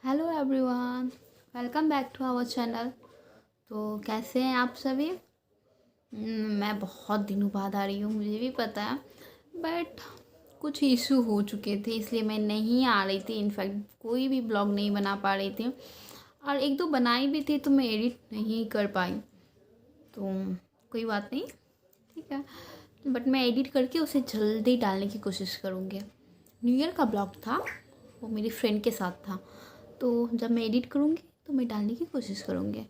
Hello everyone, welcome back to our channel. तो कैसे हैं आप सभी? मैं बहुत दिनों बाद आ रही हूँ, मुझे भी पता है, बट कुछ इशू हो चुके थे इसलिए मैं नहीं आ रही थी। इनफैक्ट कोई भी ब्लॉग नहीं बना पा रही थी और एक दो बनाई भी थी तो मैं एडिट नहीं कर पाई। तो कोई बात नहीं, ठीक है, बट मैं एडिट करके उसे जल्दी डालने की कोशिश करूँगी। न्यू ईयर का ब्लॉग था, वो मेरी फ्रेंड के साथ था, तो जब मैं एडिट करूँगी तो मैं डालने की कोशिश करूँगी।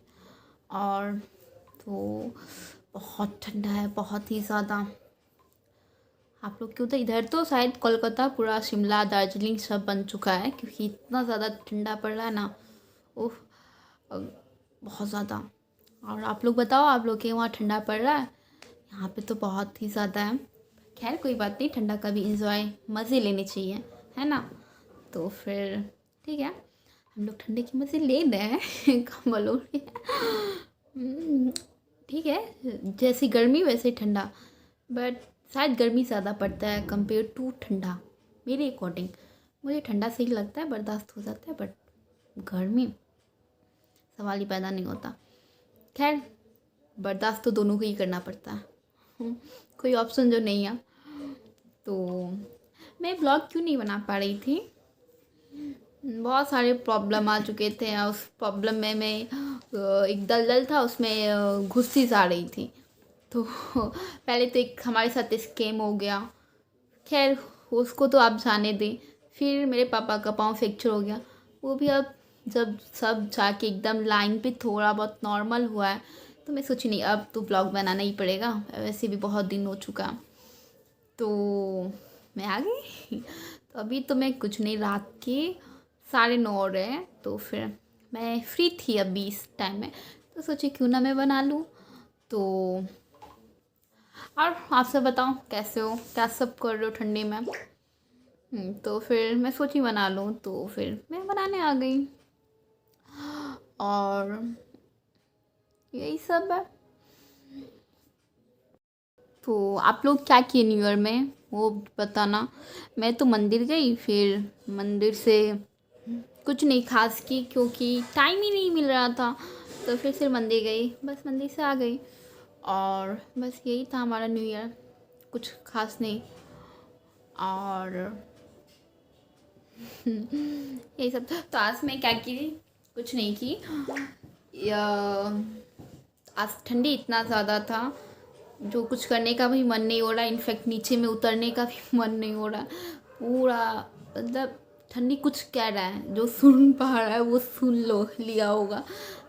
और तो बहुत ठंडा है, बहुत ही ज़्यादा। आप लोग क्यों, तो इधर तो शायद कोलकाता पूरा शिमला दार्जिलिंग सब बन चुका है क्योंकि इतना ज़्यादा ठंडा पड़ रहा है ना। ओह, बहुत ज़्यादा। और आप लोग बताओ, आप लोग के वहाँ ठंडा पड़ रहा है? यहाँ पे तो बहुत ही ज़्यादा है। खैर कोई बात नहीं, ठंडा का भी इंजॉय मज़े लेने चाहिए, है ना? तो फिर ठीक है, हम लोग ठंडे की मज़े ले रहे हैं कंबल ओढ़ के। ठीक है, जैसी गर्मी वैसे ठंडा, बट शायद गर्मी ज़्यादा पड़ता है कंपेयर टू ठंडा। मेरे अकॉर्डिंग मुझे ठंडा सही लगता है, बर्दाश्त हो जाता है, बट गर्मी सवाल ही पैदा नहीं होता। खैर, बर्दाश्त तो दोनों को ही करना पड़ता है, कोई ऑप्शन जो नहीं है। तो मैं ब्लॉग क्यों नहीं बना पा रही थी, बहुत सारे प्रॉब्लम आ चुके थे। उस प्रॉब्लम में मैं एक दलदल था, उसमें घुसी जा रही थी। तो पहले तो एक हमारे साथ स्कैम हो गया। खैर उसको तो आप जाने दें। फिर मेरे पापा का पाँव फ्रैक्चर हो गया, वो भी अब जब सब जाके एकदम लाइन पे थोड़ा बहुत नॉर्मल हुआ है तो मैं सोची नहीं, अब तो ब्लॉग बनाना ही पड़ेगा, वैसे भी बहुत दिन हो चुका। तो मैं आ गई। तो अभी तो मैं कुछ नहीं, रात के 9:30 हो रहे हैं, तो फिर मैं फ्री थी अभी इस टाइम में, तो सोची क्यों ना मैं बना लूँ। तो और आप सब बताओ कैसे हो, क्या सब कर रहे हो ठंडी में? तो फिर मैं सोची बना लूँ, तो फिर मैं बनाने आ गई और यही सब है। तो आप लोग क्या किए न्यू ईयर में वो बताना। मैं तो मंदिर गई, फिर मंदिर से कुछ नहीं खास की क्योंकि टाइम ही नहीं मिल रहा था, तो फिर मंदिर गई, बस मंदिर से आ गई। और बस यही था हमारा न्यू ईयर, कुछ खास नहीं। और यही सब। तो आज मैं क्या की, कुछ नहीं की। आज ठंडी इतना ज़्यादा था, जो कुछ करने का भी मन नहीं हो रहा। इनफैक्ट नीचे में उतरने का भी मन नहीं हो रहा। पूरा मतलब ठंडी कुछ कह रहा है, जो सुन पा रहा है वो सुन लो लिया होगा।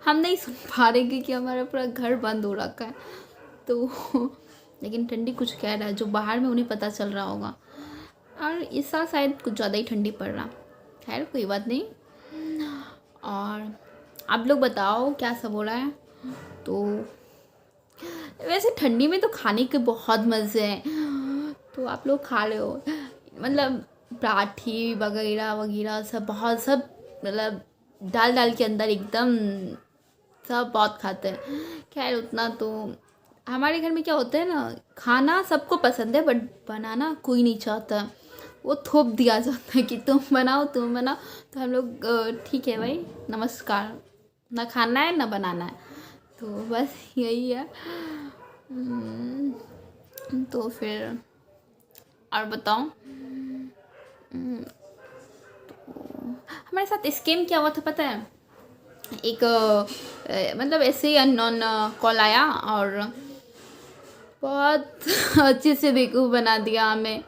हम नहीं सुन पा रहे क्योंकि हमारा पूरा घर बंद हो रखा है। तो लेकिन ठंडी कुछ कह रहा है, जो बाहर में उन्हें पता चल रहा होगा। और इस साल शायद कुछ ज़्यादा ही ठंडी पड़ रहा। खैर कोई बात नहीं। और आप लोग बताओ क्या सब हो रहा है? तो वैसे ठंडी में तो खाने के बहुत मज़े हैं, तो आप लोग खा रहे हो, मतलब पराठी वगैरह वगैरह सब, बहुत सब, मतलब डाल डाल के अंदर एकदम सब बहुत खाते हैं। खैर उतना तो हमारे घर में क्या होता है ना, खाना सबको पसंद है बट बनाना कोई नहीं चाहता। वो थोप दिया जाता है कि तुम बनाओ तुम बनाओ। तो हम लोग ठीक है भाई, नमस्कार, ना खाना है ना बनाना है, तो बस यही है। तो फिर और बताओ। हमारे साथ स्कैम क्या हुआ था पता है? एक मतलब ऐसे ही अननोन कॉल आया और बहुत अच्छे से बेवकूफ़ बना दिया हमें,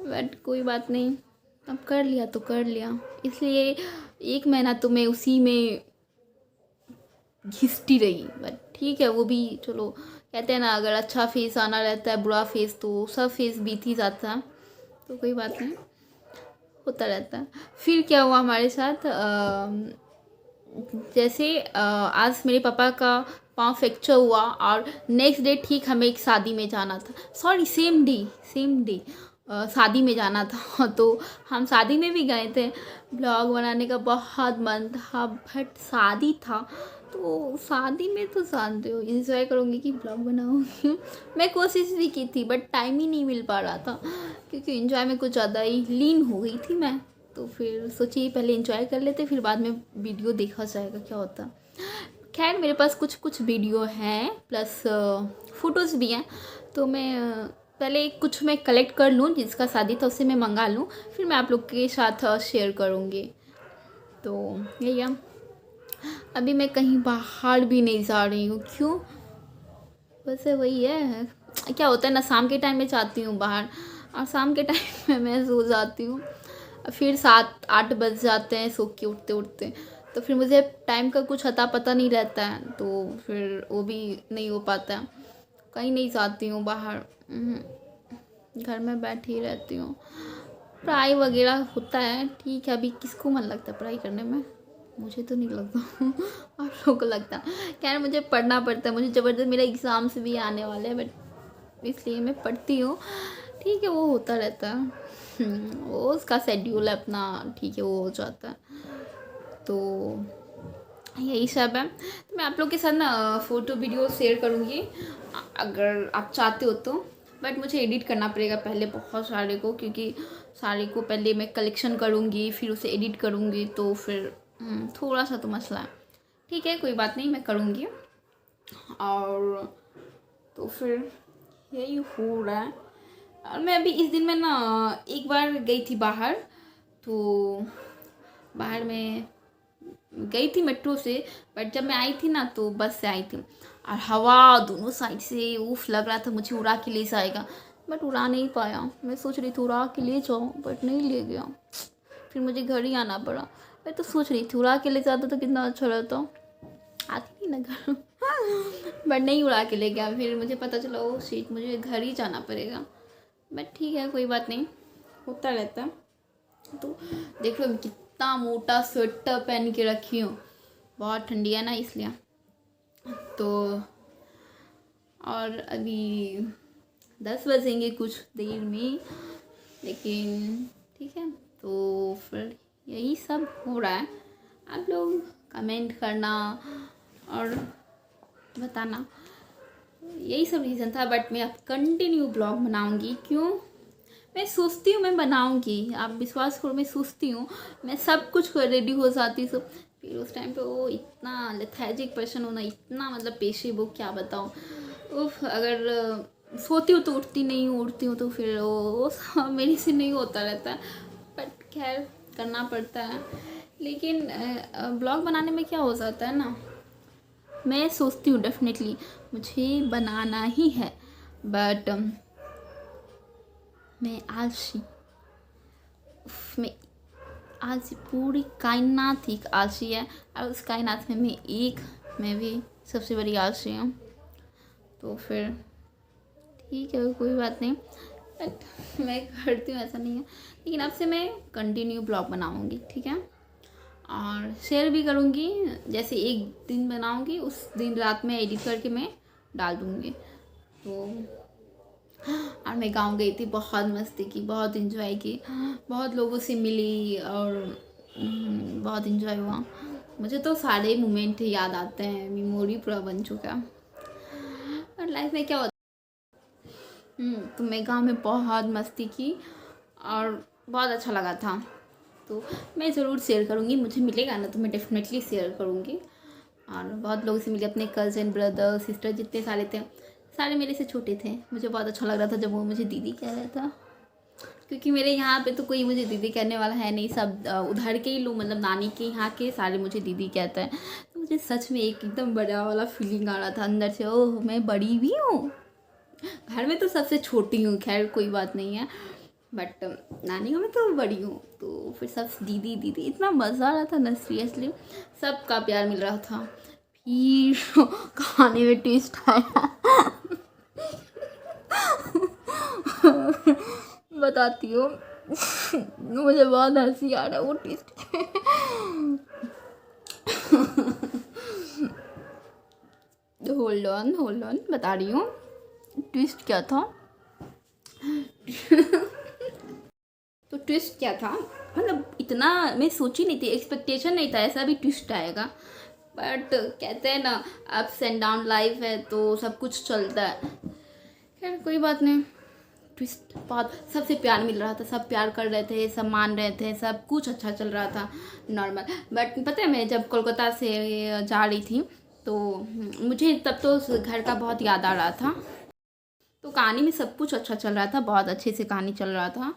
बट कोई बात नहीं, अब कर लिया तो कर लिया। इसलिए 1 महीना तो मैं उसी में घिसती रही, बट ठीक है, वो भी चलो। कहते हैं ना, अगर अच्छा फेस आना रहता है, बुरा फेस तो सब फेस बीत ही जाता है, तो कोई बात नहीं, होता रहता है। फिर क्या हुआ हमारे साथ, जैसे आज मेरे पापा का पाँव फ्रैक्चर हुआ और नेक्स्ट डे ठीक हमें एक शादी में जाना था। सॉरी, सेम डे शादी में जाना था। तो हम शादी में भी गए थे। ब्लॉग बनाने का बहुत मन था बट शादी था, तो शादी में तो जानते हो इंजॉय करूँगी कि ब्लॉग बनाऊँगी। मैं कोशिश भी की थी बट टाइम ही नहीं मिल पा रहा था क्योंकि इंजॉय में कुछ ज़्यादा ही लीन हो गई थी मैं। तो फिर सोचिए पहले एंजॉय कर लेते, फिर बाद में वीडियो देखा जाएगा क्या होता। खैर मेरे पास कुछ कुछ वीडियो हैं प्लस फ़ोटोज़ भी हैं, तो मैं पहले कुछ मैं कलेक्ट कर लूँ, जिसका शादी था उससे मैं मंगा लूँ, फिर मैं आप लोग के साथ शेयर करूँगी। तो यही है। अभी मैं कहीं बाहर भी नहीं जा रही हूँ, क्यों? वैसे वही है, क्या होता है ना, शाम के टाइम में जाती हूँ बाहर, और शाम के टाइम में मैं सो जाती हूँ, फिर 7-8 बज जाते हैं सो के उठते उठते, तो फिर मुझे टाइम का कुछ अता पता नहीं रहता है, तो फिर वो भी नहीं हो पाता है। कहीं नहीं जाती हूँ बाहर, घर में बैठी रहती हूँ। पढ़ाई वगैरह होता है, ठीक है, अभी किसको मन लगता है पढ़ाई करने में? मुझे तो नहीं लगता आप लोगों को लगता है। खैर मुझे पढ़ना पड़ता है, मुझे ज़बरदस्त, मेरा एग्ज़ाम्स भी आने वाले हैं, बट इसलिए मैं पढ़ती हूँ। ठीक है, वो होता रहता है, वो उसका शेड्यूल है अपना, ठीक है, वो हो जाता है। तो यही सब है। तो मैं आप लोग के साथ ना फ़ोटो वीडियो शेयर करूँगी अगर आप चाहते हो तो, बट मुझे एडिट करना पड़ेगा पहले बहुत सारे को, क्योंकि सारे को पहले मैं कलेक्शन करूँगी, फिर उसे एडिट करूँगी, तो फिर थोड़ा सा तो मसला है। ठीक है, कोई बात नहीं, मैं करूँगी। और तो फिर यही हो रहा है। और मैं अभी इस दिन में ना एक बार गई थी बाहर, तो बाहर में गई थी मेट्रो से, बट जब मैं आई थी ना तो बस से आई थी, और हवा दोनों साइड से उफ लग रहा था मुझे उड़ा के ले जाएगा, बट उड़ा नहीं पाया। मैं सोच रही थी उड़ा के ले जाऊँ, बट नहीं ले गया, फिर मुझे घर ही आना पड़ा। मैं तो सोच रही थी उड़ा के ले जाता तो कितना अच्छा रहता, आती नहीं ना घर बट नहीं उड़ा के ले गया, फिर मुझे पता चला ओ शिट, मुझे घर ही जाना पड़ेगा। बट ठीक है, कोई बात नहीं, होता रहता। तो देखो मैं कितना मोटा स्वेटर पहन के रखी हूँ, बहुत ठंडी है ना इसलिए। तो और अभी 10 बजेंगे कुछ देर में, लेकिन ठीक है। तो फिर यही सब हो रहा है। आप लोग कमेंट करना और बताना, यही सब रीज़न था। बट मैं अब कंटिन्यू ब्लॉग बनाऊंगी, क्यों? मैं सोचती हूँ मैं बनाऊंगी, आप विश्वास करो, मैं सोचती हूँ, मैं सब कुछ रेडी हो जाती हूँ, फिर उस टाइम पे वो इतना लेथर्जिक पर्सन होना, इतना मतलब पेशे वो क्या बताऊँ। उफ, अगर सोती हूँ तो उठती नहीं हूँ, उठती हूँ तो फिर वो सब मेरे से नहीं होता रहता, बट खैर करना पड़ता है। लेकिन ब्लॉग बनाने में क्या हो जाता है ना, मैं सोचती हूँ डेफिनेटली मुझे बनाना ही है, बट मैं आलसी, मैं आलसी, पूरी कायनात ही आलसी है, और उस कायनात में मैं भी सबसे बड़ी आलसी हूँ। तो फिर ठीक है, कोई बात नहीं, बट मैं करती हूँ, ऐसा नहीं है। लेकिन अब से मैं कंटिन्यू ब्लॉग बनाऊँगी, ठीक है, और शेयर भी करूँगी। जैसे एक दिन बनाऊँगी, उस दिन रात में एडिट करके मैं डाल दूँगी। तो और मैं गाँव गई थी, बहुत मस्ती की, बहुत इन्जॉय की, बहुत लोगों से मिली, और बहुत इन्जॉय हुआ। मुझे तो सारे मोमेंट याद आते हैं, मेमोरी पूरा बन चुका। और लाइफ में क्या होता तो मैं गाँव में बहुत मस्ती की और बहुत अच्छा लगा था। तो मैं ज़रूर शेयर करूँगी, मुझे मिलेगा ना तो मैं डेफिनेटली शेयर करूँगी। और बहुत लोगों से मिले, अपने कज़न, ब्रदर, सिस्टर, जितने सारे थे, सारे मेरे से छोटे थे। मुझे बहुत अच्छा लग रहा था जब वो मुझे दीदी कह रहा था, क्योंकि मेरे यहाँ पे तो कोई मुझे दीदी कहने वाला है नहीं, सब उधर के ही लोग, मतलब नानी के यहाँ के सारे मुझे दीदी कहते हैं। तो मुझे सच में एक एकदम बड़ा वाला फीलिंग आ रहा था अंदर से, ओह मैं बड़ी भी हूँ। घर में तो सबसे छोटी हूँ, खैर कोई बात नहीं है, बट नानी में तो बड़ी हूँ। तो फिर सब दीदी दीदी, इतना मज़ा आ रहा था ना, सीरियसली सबका प्यार मिल रहा था। फिर खाने में टेस्ट आया बताती हूँ मुझे बहुत हंसी आ रहा है वो टेस्ट होल्ड ऑन बता रही हूँ ट्विस्ट क्या था। तो ट्विस्ट क्या था, मतलब इतना मैं सोची नहीं थी, एक्सपेक्टेशन नहीं था ऐसा भी ट्विस्ट आएगा। बट कहते हैं ना, अप्स एंड डाउन लाइफ है, तो सब कुछ चलता है। खैर कोई बात नहीं, ट्विस्ट बहुत, सबसे प्यार मिल रहा था, सब प्यार कर रहे थे, सब मान रहे थे, सब कुछ अच्छा चल रहा था नॉर्मल। बट पता है मैं जब कोलकाता से जा रही थी तो मुझे तब तो उस घर का बहुत याद आ रहा था। तो कहानी में सब कुछ अच्छा चल रहा था, बहुत अच्छे से कहानी चल रहा था।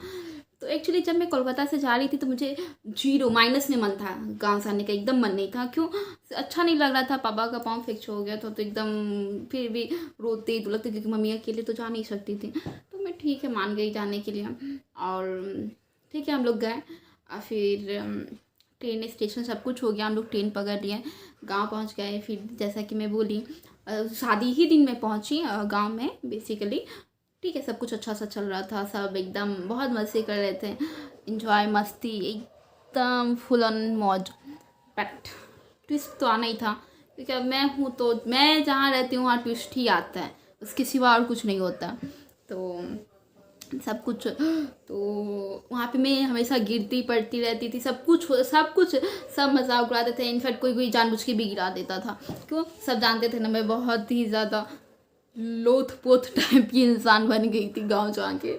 तो एक्चुअली जब मैं कोलकाता से जा रही थी तो मुझे जीरो माइनस में मन था गाँव से आने का, एकदम मन नहीं था। क्यों? अच्छा नहीं लग रहा था, पापा का पाँव फ्रैक्चर हो गया था तो एकदम फिर भी रोते तो लगते, क्योंकि मम्मी अकेले तो जा नहीं सकती थी। तो मैं ठीक है मान गई जाने के लिए, और ठीक है हम लोग गए। और फिर ट्रेन स्टेशन सब कुछ हो गया, हम लोग ट्रेन पकड़ लिए, गाँव पहुँच गए। फिर जैसा कि मैं बोली शादी ही दिन में पहुँची गाँव में बेसिकली। ठीक है सब कुछ अच्छा सा चल रहा था, सब एकदम बहुत मज़े कर रहे थे, इंजॉय मस्ती एकदम फुल ऑन मौज। बट ट्विस्ट तो आना ही था, क्योंकि अब मैं हूँ तो मैं जहाँ रहती हूँ वहाँ ट्विस्ट ही आता है, उसके सिवा और कुछ नहीं होता। तो सब कुछ, तो वहाँ पे मैं हमेशा गिरती पड़ती रहती थी, सब कुछ सब मजाक उड़ाते थे। इनफैक्ट कोई कोई जानबूझ के भी गिरा देता था। क्यों? सब जानते थे ना मैं बहुत ही ज़्यादा लोथ पोथ टाइप की इंसान बन गई थी गांव जाके।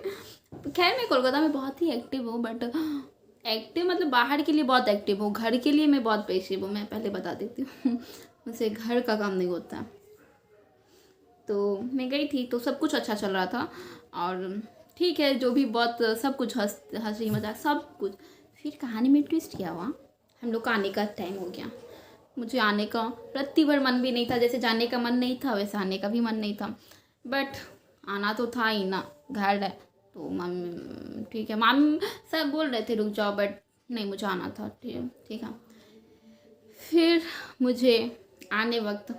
खैर मैं कोलकाता में बहुत ही एक्टिव हूँ, बट एक्टिव मतलब बाहर के लिए बहुत एक्टिव हूँ, घर के लिए मैं बहुत पैसिव हूँ, मैं पहले बता देती हूँ। मुझसे घर का काम नहीं होता। तो मैं गई थी तो सब कुछ अच्छा चल रहा था, और ठीक है जो भी बहुत सब कुछ हंसी मजाक सब कुछ। फिर कहानी में ट्विस्ट क्या हुआ, हम लोग का आने का टाइम हो गया। मुझे आने का रत्ती भर मन भी नहीं था, जैसे जाने का मन नहीं था वैसे आने का भी मन नहीं था। बट आना तो था ही ना, घर है तो मम्मी ठीक है, मामी सब बोल रहे थे रुक जाओ, बट नहीं मुझे आना था। ठीक है। फिर मुझे आने वक्त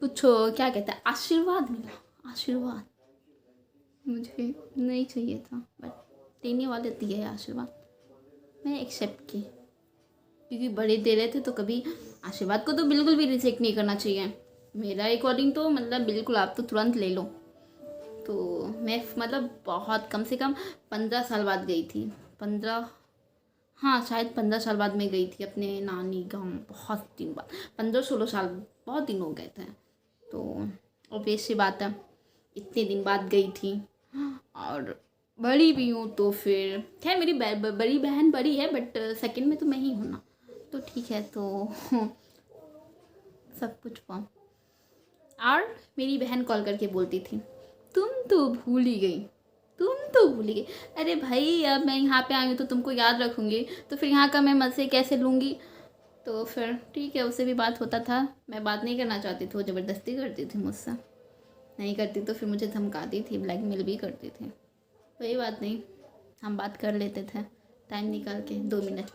कुछ क्या कहते हैं आशीर्वाद मिला। आशीर्वाद मुझे नहीं चाहिए था, बट देने वाले दिए आशीर्वाद, मैं एक्सेप्ट की, क्योंकि बड़े दे रहे थे तो कभी आशीर्वाद को तो बिल्कुल भी रिजेक्ट नहीं करना चाहिए। मेरा अकॉर्डिंग तो मतलब बिल्कुल आप तो तुरंत ले लो। तो मैं मतलब बहुत कम से कम 15 साल बाद गई थी, 15, हाँ शायद 15 साल बाद मैं गई थी अपने नानी गाँव, बहुत दिन बाद, 15-16 साल, बहुत दिन हो गए थे। तो ऑब्वियस सी बात है इतने दिन बाद गई थी, और बड़ी भी हूँ तो फिर खैर मेरी बड़ी बहन बड़ी है, बट सेकंड में तो मैं ही हूँ ना, तो ठीक है। तो सब कुछ पाऊँ। और मेरी बहन कॉल करके बोलती थी तुम तो भूल ही गई, तुम तो भूल ही गई। अरे भाई अब मैं यहाँ पे आई हूँ तो तुमको याद रखूँगी, तो फिर यहाँ का मैं मज़े कैसे लूँगी। तो फिर ठीक है उससे भी बात होता था, मैं बात नहीं करना चाहती थी, वो ज़बरदस्ती करती थी मुझसे, नहीं करती तो फिर मुझे धमकाती थी, ब्लैकमेल भी करती थी। कोई बात नहीं, हम बात कर लेते थे टाइम निकाल के 2 मिनट।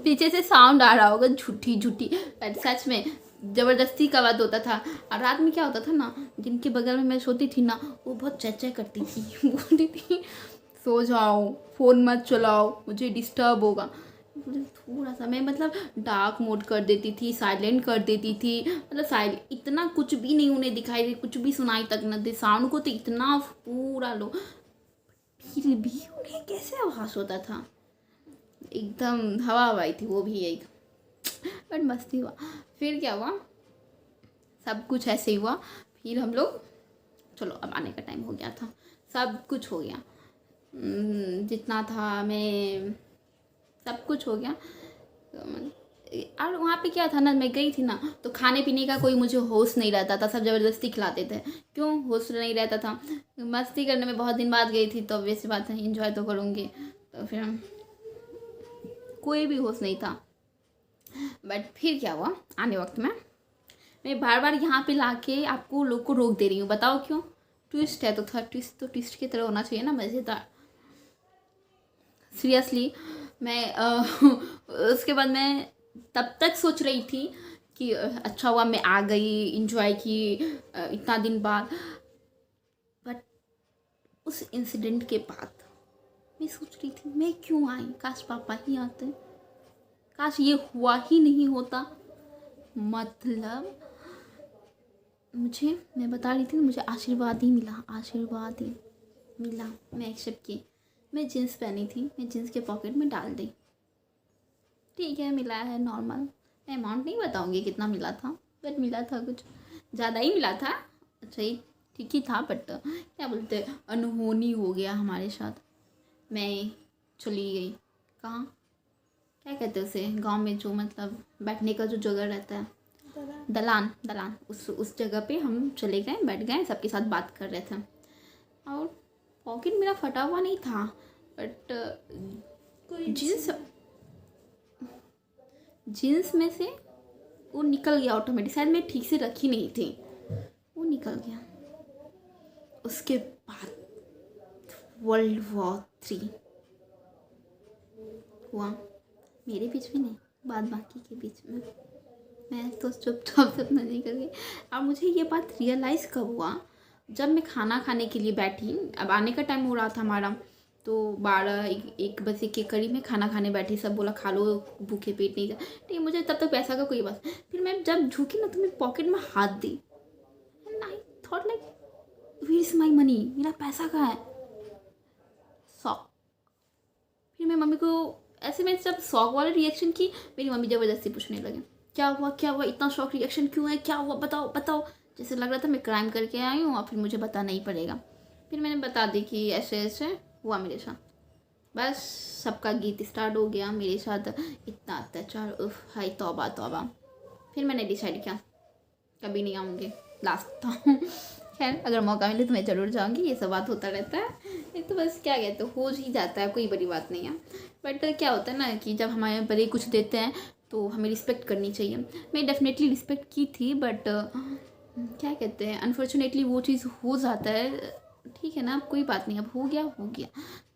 पीछे से साउंड आ रहा होगा झूठी झूठी, सच में ज़बरदस्ती का बात होता था। और रात में क्या होता था ना, जिनके बगल में मैं सोती थी ना वो बहुत चेचे करती थी, बोलती थी सो जाओ, फ़ोन मत चलाओ, मुझे डिस्टर्ब होगा। थोड़ा सा मैं मतलब डार्क मोड कर देती थी, साइलेंट कर देती थी, मतलब साइलेंट, इतना कुछ भी नहीं उन्हें दिखाई दे, कुछ भी सुनाई तक न दे, साउंड को तो इतना पूरा लो, फिर भी उन्हें कैसे आभास होता था, एकदम हवा हवाई थी वो भी एक। बट मस्ती हुआ। फिर क्या हुआ, सब कुछ ऐसे ही हुआ। फिर हम लोग चलो अब आने का टाइम हो गया था, सब कुछ हो गया, जितना था मैं सब कुछ हो गया। और वहाँ पे क्या था ना, मैं गई थी ना तो खाने पीने का कोई मुझे होश नहीं रहता था, सब ज़बरदस्ती खिलाते थे। क्यों होश नहीं रहता था, मस्ती करने में बहुत दिन बाद गई थी तो वैसी बात है इंजॉय तो करूँगी, तो फिर कोई भी होश नहीं था। बट फिर क्या हुआ, आने वक्त में मैं बार बार यहाँ पे लाके आपको लोग को रोक दे रही हूँ, बताओ क्यों? ट्विस्ट है तो थोड़ा ट्विस्ट की तरह होना चाहिए ना, मज़ेदार। सीरियसली मैं उसके बाद मैं तब तक सोच रही थी कि अच्छा हुआ मैं आ गई, इंजॉय की इतना दिन बाद। बट उस इंसिडेंट के बाद मैं सोच रही थी मैं क्यों आई, काश पापा ही आते, काश ये हुआ ही नहीं होता। मतलब मुझे, मैं बता रही थी ना, मुझे आशीर्वाद ही मिला, आशीर्वाद ही मिला, मैं एक्सेप्ट की। मैं जीन्स पहनी थी, मैं जीन्स के पॉकेट में डाल दी, ठीक है मिला है नॉर्मल, मैं अमाउंट नहीं बताऊंगी कितना मिला था, बट मिला था कुछ ज़्यादा ही मिला था। अच्छा ही ठीक ही था, बट क्या बोलते हैं, अनहोनी हो गया हमारे साथ। मैं चली गई कहाँ, क्या कहते हैं उसे, गांव में जो मतलब बैठने का जो जगह रहता है, दलान दलान, उस जगह पे हम चले गए, बैठ गए, सबके साथ बात कर रहे थे। और पॉकेट मेरा फटा हुआ नहीं था, बट जीन्स जीन्स में से वो निकल गया ऑटोमेटिक, शायद मैं ठीक से रखी नहीं थी, वो निकल गया। उसके बाद World War III हुआ, मेरे बीच में नहीं, बाद बाकी के बीच में। मैं तो चुपचाप से अपना निकल गई। और मुझे ये बात रियलाइज़ कब हुआ, जब मैं खाना खाने के लिए बैठी, अब आने का टाइम हो रहा था हमारा, तो 12-1 बजे के करीब में खाना खाने बैठी, सब बोला खा लो, भूखे पेट नहीं जा, ठीक है, मुझे तब तक पैसा का कोई बात। फिर मैं जब झुकी ना, तो मैं पॉकेट में हाथ दी, and I thought like, where is my money, मेरा पैसा कहाँ है। शॉक। फिर मैं मम्मी को ऐसे, मैं जब शॉक वाला रिएक्शन की, मेरी मम्मी ज़बरदस्ती पूछने लगे क्या हुआ क्या हुआ, इतना शॉक रिएक्शन क्यों है, क्या हुआ, बताओ बताओ। जैसे लग रहा था मैं क्राइम करके आई हूँ और फिर मुझे बताना ही पड़ेगा। फिर मैंने बता दी कि ऐसे ऐसे हुआ मेरे साथ। बस सबका गीत स्टार्ट हो गया, मेरे साथ इतना अत्याचार, उफ हाय तौबा तौबा। फिर मैंने डिसाइड किया कभी नहीं आऊँगी, लास्ट था। खैर अगर मौका मिले तो मैं ज़रूर जाऊँगी, ये सब बात होता रहता है, ये तो बस क्या कहते हो ही जाता है, कोई बड़ी बात नहीं है। बट क्या होता है ना कि जब हमारे बड़े कुछ देते हैं तो हमें रिस्पेक्ट करनी चाहिए। मैं डेफिनेटली रिस्पेक्ट की थी, बट क्या कहते हैं, अनफॉर्चुनेटली वो चीज़ हो जाता है, ठीक है ना, अब कोई बात नहीं, अब हो गया हो गया,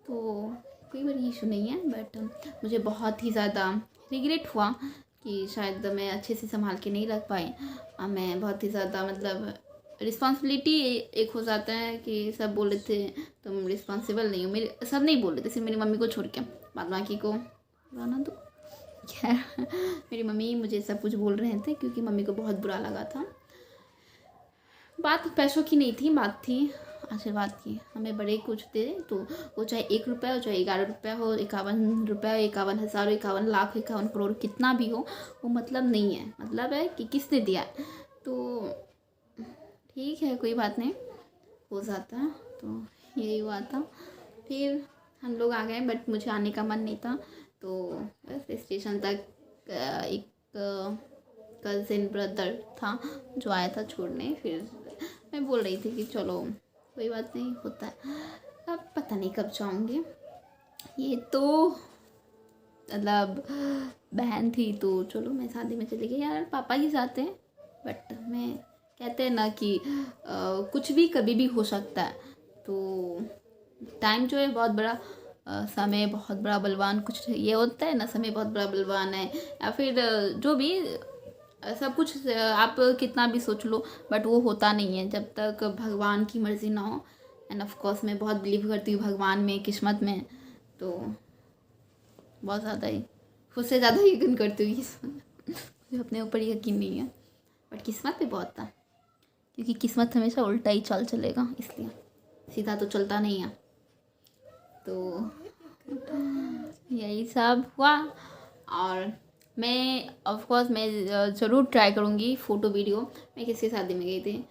तो कोई बड़ी इशू नहीं है। बट मुझे बहुत ही ज़्यादा रिग्रेट हुआ कि शायद मैं अच्छे से संभाल के नहीं रख पाई। मैं बहुत ही ज़्यादा मतलब रिस्पॉन्सिबिलिटी एक हो जाता है कि सब बोल रहे थे तुम रिस्पॉन्सिबल नहीं हो, मेरे सब नहीं बोल रहे थे, सिर्फ मेरी मम्मी को छोड़ के, बाद बाकी को रहना दो। खैर मेरी मम्मी मुझे सब कुछ बोल रहे थे क्योंकि मम्मी को बहुत बुरा लगा था। बात पैसों की नहीं थी, बात थी आशीर्वाद की। हमें बड़े कुछ दे तो वो चाहे 1 रुपया हो, चाहे 11 रुपया हो, 51 रुपया, 51,000, 51 लाख, 51 करोड़, कितना भी हो, वो मतलब नहीं है। मतलब है कि किसने दिया है, तो ठीक है कोई बात नहीं, हो जाता है। तो यही हुआ था। फिर हम लोग आ गए, बट मुझे आने का मन नहीं था, तो बस स्टेशन तक एक कज़िन ब्रदर था जो आया था छोड़ने। फिर मैं बोल रही थी कि चलो कोई बात नहीं, होता है, अब पता नहीं कब जाऊँगी। ये तो मतलब बहन थी तो चलो मैं शादी में चली गई, यार पापा ही साथ हैं, बट मैं कहते हैं ना कि कुछ भी कभी भी हो सकता है। तो टाइम जो है बहुत बड़ा, समय बहुत बड़ा बलवान, कुछ ये होता है ना, समय बहुत बड़ा बलवान है, या फिर जो भी सब कुछ आप कितना भी सोच लो, बट वो होता नहीं है जब तक भगवान की मर्ज़ी ना हो। एंड ऑफ कोर्स मैं बहुत बिलीव करती हूँ भगवान में, किस्मत में, तो बहुत ज़्यादा ही, खुद से ज़्यादा यकीन करती हूँ मुझे अपने ऊपर यकीन नहीं है, बट किस्मत पे बहुत था, क्योंकि किस्मत हमेशा उल्टा ही चाल चलेगा, इसलिए सीधा तो चलता नहीं है। तो यही सब हुआ। और मैं ऑफ कोर्स मैं ज़रूर ट्राई करूँगी फ़ोटो वीडियो। मैं किसकी शादी में गई थी,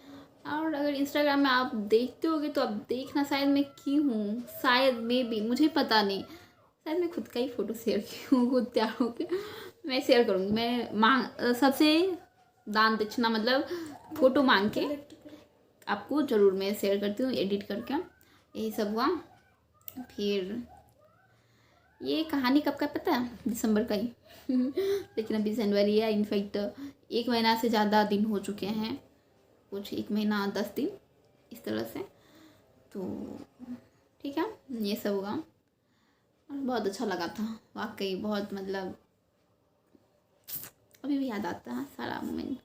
और अगर इंस्टाग्राम में आप देखते होगे तो आप देखना, शायद मैं की हूँ, शायद में भी, मुझे पता नहीं, शायद मैं खुद का ही फ़ोटो शेयर की हूँ, खुद तैयार होकर मैं शेयर करूँगी। मैं सबसे दान दक्षिणा मतलब फ़ोटो मांग के आपको ज़रूर मैं शेयर करती हूँ एडिट करके। यही सब हुआ। फिर ये कहानी कब का पता है, दिसंबर का ही लेकिन अभी जनवरी है, इनफैक्ट 1 महीना से ज़्यादा दिन हो चुके हैं, कुछ 1 महीना 10 दिन इस तरह से। तो ठीक है, ये सब हुआ और बहुत अच्छा लगा था वाकई, बहुत मतलब अभी भी याद आता है सारा मोमेंट।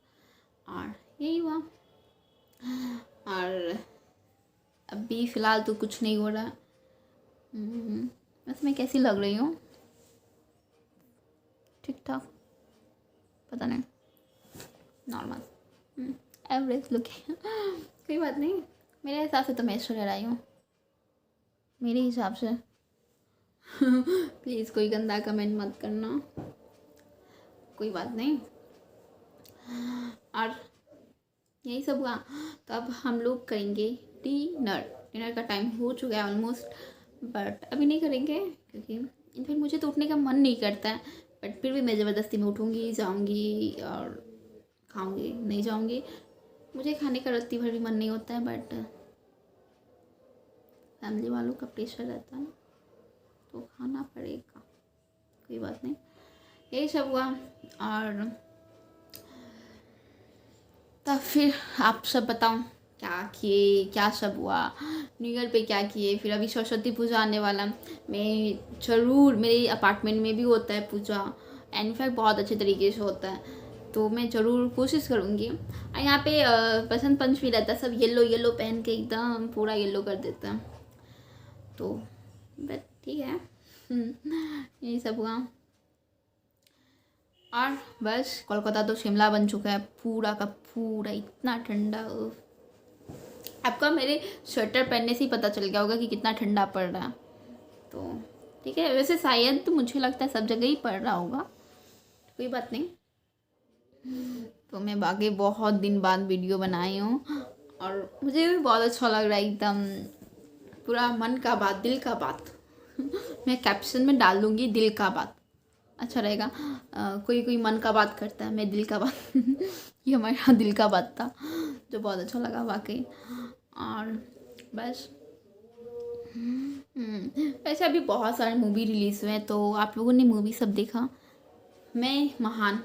और यही हुआ। और अभी फ़िलहाल तो कुछ नहीं हो रहा। बस मैं कैसी लग रही हूँ, ठीक ठाक, पता नहीं, नॉर्मल, एवरेज लुकिंग कोई बात नहीं, मेरे हिसाब से तो मैं ऐश्वर्या राय हूँ, मेरे हिसाब से प्लीज़ कोई गंदा कमेंट मत करना, कोई बात नहीं। और यही सब हुआ। तो अब हम लोग करेंगे डिनर। डिनर का टाइम हो चुका है ऑलमोस्ट, बट अभी नहीं करेंगे क्योंकि इनफैक्ट मुझे तो उठने का मन नहीं करता है, बट फिर भी मैं ज़बरदस्ती में उठूँगी, जाऊँगी और खाऊँगी। नहीं जाऊँगी, मुझे खाने का रत्ती भर भी मन नहीं होता है, बट फैमिली वालों का प्रेशर रहता है तो खाना पड़ेगा, कोई बात नहीं। यही सब हुआ। और तब फिर आप सब बताओ क्या किए, क्या सब हुआ, न्यू ईयर पे क्या किए। फिर अभी सरस्वती पूजा आने वाला, मैं ज़रूर, मेरे अपार्टमेंट में भी होता है पूजा, इनफैक्ट बहुत अच्छे तरीके से होता है, तो मैं ज़रूर कोशिश करूँगी। और यहाँ पे बसंत पंचमी रहता है, सब येलो येलो पहन के एकदम पूरा येलो कर देता है, तो बट ठीक है। यही सब हुआ। और बस कोलकाता तो शिमला बन चुका है पूरा का पूरा, इतना ठंडा। आपका मेरे स्वेटर पहनने से ही पता चल गया होगा कि कितना ठंडा पड़ रहा है। तो ठीक है, वैसे शायद तो मुझे लगता है सब जगह ही पड़ रहा होगा, कोई बात नहीं। तो मैं बाकी बहुत दिन बाद वीडियो बनाई हूँ और मुझे भी बहुत अच्छा लग रहा है, एकदम पूरा मन का बात, दिल का बात। मैं कैप्शन में डाल दूँगी दिल का बात, अच्छा रहेगा। कोई कोई मन का बात करता है, मैं दिल का बात। ये हमारा दिल का बात था, जो बहुत अच्छा लगा वाकई। और बस वैसे अभी बहुत सारे मूवी रिलीज़ हुए हैं, तो आप लोगों ने मूवी सब देखा? मैं महान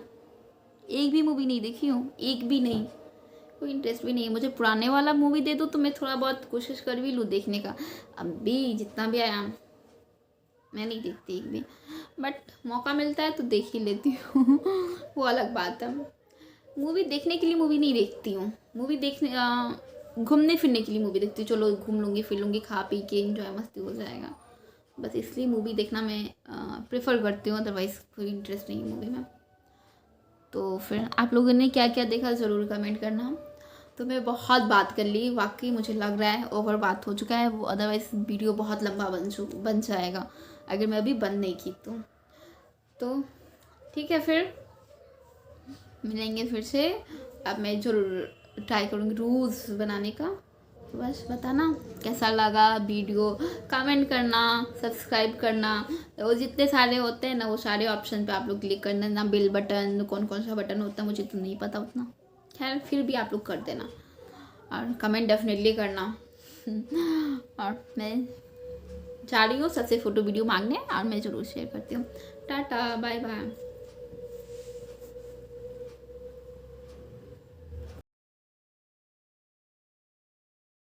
एक भी मूवी नहीं देखी हूँ, एक भी नहीं, कोई इंटरेस्ट भी नहीं है मुझे। पुराने वाला मूवी दे दो तो मैं थोड़ा बहुत कोशिश कर भी लूँ देखने का, अभी जितना भी आया मैं नहीं देखती एक भी, बट मौका मिलता है तो देख ही लेती हूँ। वो अलग बात है। मूवी देखने के लिए मूवी नहीं देखती हूँ, मूवी देखने घूमने फिरने के लिए मूवी देखती हूँ। चलो घूम लूँगी फिर लूँगी, खा पी के इंजॉय मस्ती हो जाएगा, बस इसलिए मूवी देखना मैं प्रेफर करती हूँ, अदरवाइज़ कोई इंटरेस्ट नहीं है मूवी में। तो फिर आप लोगों ने क्या क्या देखा ज़रूर कमेंट करना। तो मैं बहुत बात कर ली, वाकई मुझे लग रहा है ओवर बात हो चुका है वो, अदरवाइज़ वीडियो बहुत लंबा बन जाएगा अगर मैं अभी बंद नहीं की तो ठीक है, फिर मिलेंगे फिर से। अब मैं ज़रूर ट्राई करूँगी रोज़ बनाने का। तो बस बताना कैसा लगा वीडियो, कमेंट करना, सब्सक्राइब करना, वो जितने सारे होते हैं ना वो सारे ऑप्शन पे आप लोग क्लिक करना ना, बेल बटन कौन कौन सा बटन होता है मुझे तो नहीं पता उतना, खैर फिर भी आप लोग कर देना और कमेंट डेफिनेटली करना। और मैं जा रही हूँ सबसे फ़ोटो वीडियो मांगने और मैं ज़रूर शेयर करती हूँ। Tata bye bye.